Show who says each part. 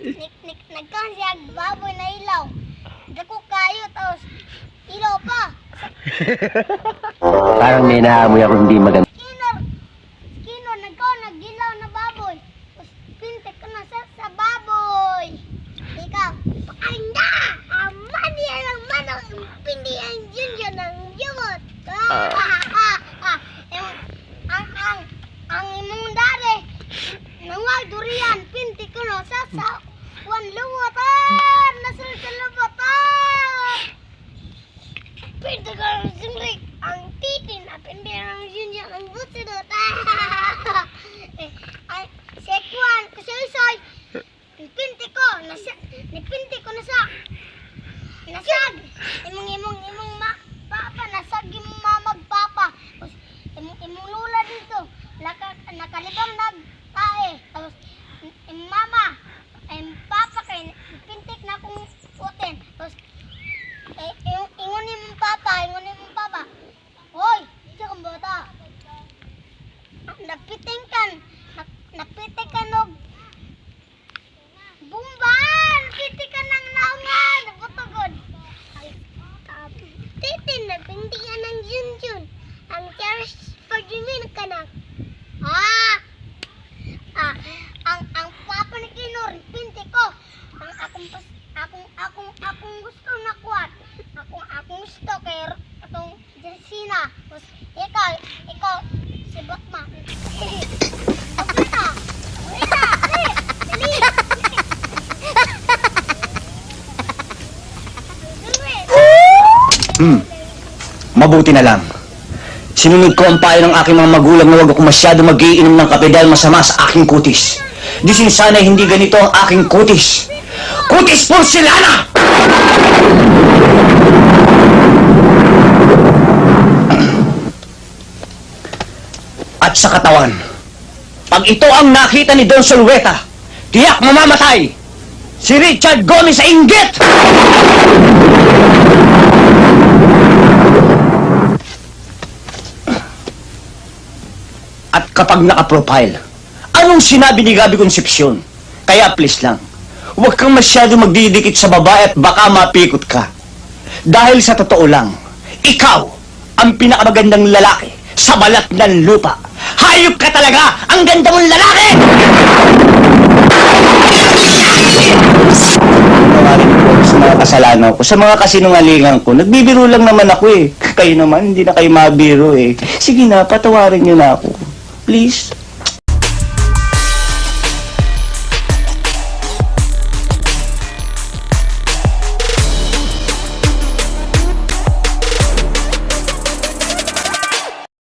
Speaker 1: Nagkaan siya baboy na ilaw. Dako kayo, tapos ilaw pa.
Speaker 2: Parang may naamoy ako hindi maganda.
Speaker 1: Skinner, naggilaw na baboy. Tapos pintik ko na sa baboy. Ikaw, pakanda! Aman yan ang manok. Pindi ang yun ang yungot. Ang imong dare. Nawag durian, pintik ko na sa wan luwatan. Nasunod sa luwatan. Pintik ko na singrik. Ang titin na pindi ang yun ang butsidot. Ay, sekwan, kasoy-soy. Nipinti ko na sa nasag. Imong papa, nasag imong mamag papa. Imong lula dito. Nakalibang nagtae. Tapos, imong mama, imong papa kay pintik na kong putin. Tapos, ingon imong papa. Hoy, siya kang bata. Napiting ka nog bumban! Pitik ka ng naungan! Butogod! Titin na pindihan ng yun. Ang cherish for Jimin ka na. Ang papa ni Kinor, pinti ko. Ang akong gusto na kuwan. Akong gusto kay atong Jessina. Ikaw, si Bakma.
Speaker 2: Mabuti na lang. Sinunod ko ang payo ng aking mga magulang na huwag ako masyado mag-iinom ng kape dahil masama sa aking kutis. Disin sana hindi ganito ang aking kutis. Kutis porcelana! At sa katawan, pag ito ang nakita ni Don Solueta, tiyak mamamatay si Richard Gomez sa inggit! At kapag naka-profile, anong sinabi ni Gabi Concepcion? Kaya please lang, huwag kang masyado magdidikit sa babae at baka mapikot ka. Dahil sa totoo lang, ikaw ang pinakamagandang lalaki sa balat ng lupa. Hayop ka talaga! Ang ganda mong lalaki! Sa mga kasalanan ko, sa mga kasinungalingan ko, nagbibiro lang naman ako eh. Kayo naman, hindi na kayo mabiro eh. Sige na, patawarin niyo na ako. Please.